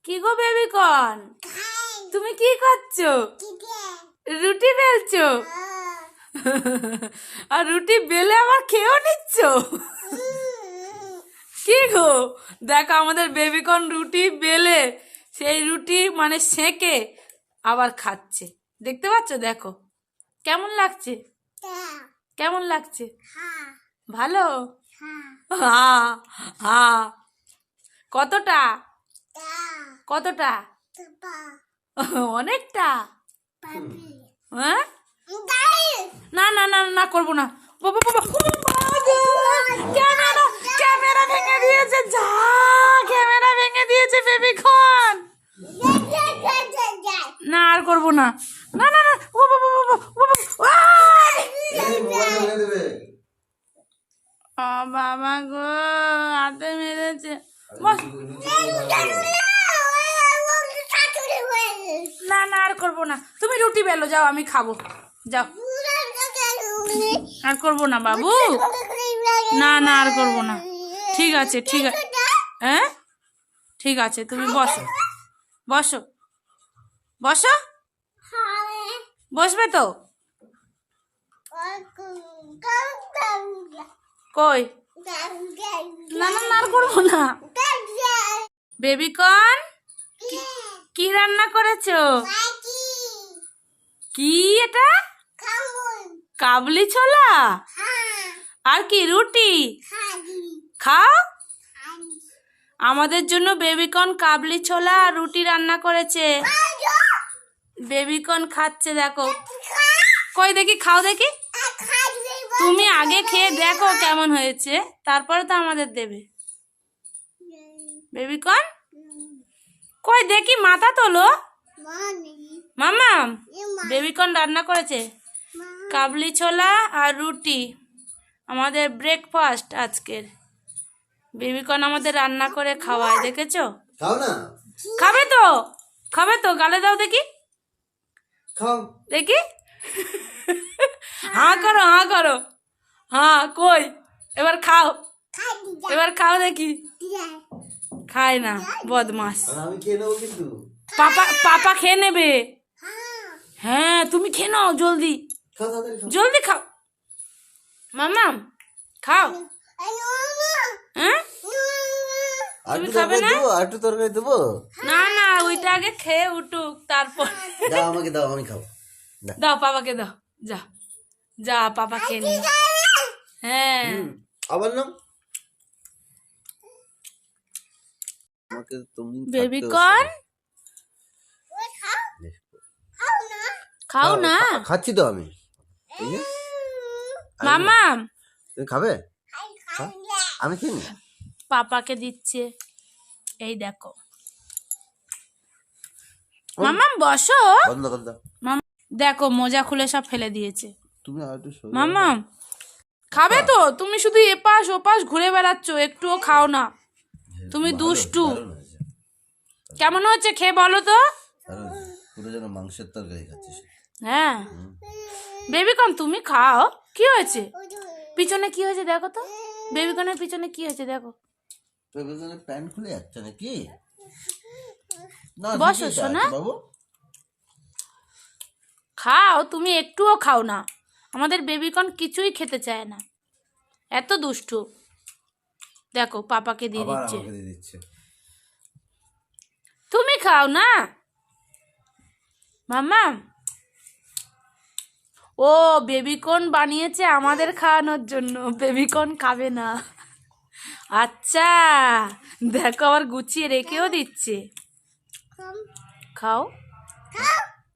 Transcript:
কি গো বেবিকন, তুমি কি করছো? রুটি বেলছো? আর রুটি বেলে আবার খেয়েও নিচ্ছ? কি গো, দেখো আমাদের বেবিকন রুটি বেলে সেই রুটি মানে সেঁকে আবার খাচ্ছে। দেখতে পাচ্ছ? দেখো কেমন লাগছে, কেমন লাগছে? ভালো? হ্যাঁ হ্যাঁ। কতটা কতটা? অনেকটা। হ্যাঁ, না না না না করবো না। বাবা বাবা, ক্যামেরা ক্যামেরা ভেঙে দিয়েছে, যা ক্যামেরা ভেঙে দিয়েছে বেবিকন। না আর করবো না, না না না। ও বাবা বাবা বাবা, বাবা গো, হাতে মেরেছে। না না আর করবো না, তুমি রুটি বেলো, যাও আমি খাবো, যাও। আর করবো না বাবু, না না আর করবো না। ঠিক আছে ঠিক আছে, হ্যাঁ ঠিক আছে, তুমি বসো বসো বসো। বসবে তো? কই, না না না আর করবো না। বেবিকন, কি রান্না করেছো? কি এটা? কাবলি ছোলা? আর কি রুটি? খাও। আমাদের জন্য বেবিকন কাবলি ছোলা আর রুটি রান্না করেছে। বেবিকন খাচ্ছে, দেখো। কই দেখি, খাও দেখি। তুমি আগে খেয়ে দেখো কেমন হয়েছে, তারপরে তো আমাদের দেবে। বেবিকন কই দেখি, মাথা তোলো। মামা, বেবিকন রান্না করেছে কাবলি ছোলা আর রুটি, আমাদের ব্রেকফাস্ট আজকের। বেবিকন আমাদের রান্না করে খাওয়ায়, দেখেছো? খাবে তো, খাবে তো, গালে দাও দেখি, দেখি। হাঁ করো, হাঁ করো, হ্যাঁ। কই, এবার খাও, এবার খাও দেখি। খায় না, বদমাস। পাপা পাপা খেয়ে নেবে। হ্যাঁ তুমি খেয়ে নাও, জলদি জলদি খাও। মামা খাও। হ্যাঁ তুমি খাবে না? একটু তরকারি দেবো? না না, ওইটা আগে খেয়ে উঠুক, তারপর দাও, আমাকে দাও, আমি খাবো। দাও পাপাকে দাও, যা যা পাপা খেয়ে নি। হ্যাঁ আবার নাম আমাকে, তুমি বেবিকন খাও না। খাচ্ছি তো আমি। মামা তুমি খাবে? আমি খেয়ে নি। পাপাকে দিচ্ছে, এই দেখো। মামা বসো। বন্ধ কর দাও। মামা দেখো, মোজা খুলে সব ফেলে দিয়েছে। তুমি আর একটু সরে মামা খাবে তো? তুমি শুধু এপাশ ওপাশ ঘুরে বেড়াচ্ছ, একটুও খাও না। তুমি দুষ্টু। কেমন হচ্ছে খেয়ে বলো তো? পুরো যেন মাংসের তরকারি খাচ্ছিস। হ্যাঁ বেবিকন তুমি খাও। কি হয়েছে পিছনে, কি হয়েছে দেখো তো? বেবিকনের পিছনে কি হয়েছে দেখো। প্যান্ট খুলে যাচ্ছে নাকি? বসো সোনা, খাও। তুমি একটুও খাও না। আমাদের বেবিকন কিছুই খেতে চায় না, এত দুষ্টু। দেখো পাপাকে দিয়ে দিচ্ছে। তুমি খাও না মামা। ও বেবিকন বানিয়েছে আমাদের খাওয়ানোর জন্য, বেবিকন খাবে না। আচ্ছা দেখো, আবার গুছিয়ে রেখেও দিচ্ছে। খাও।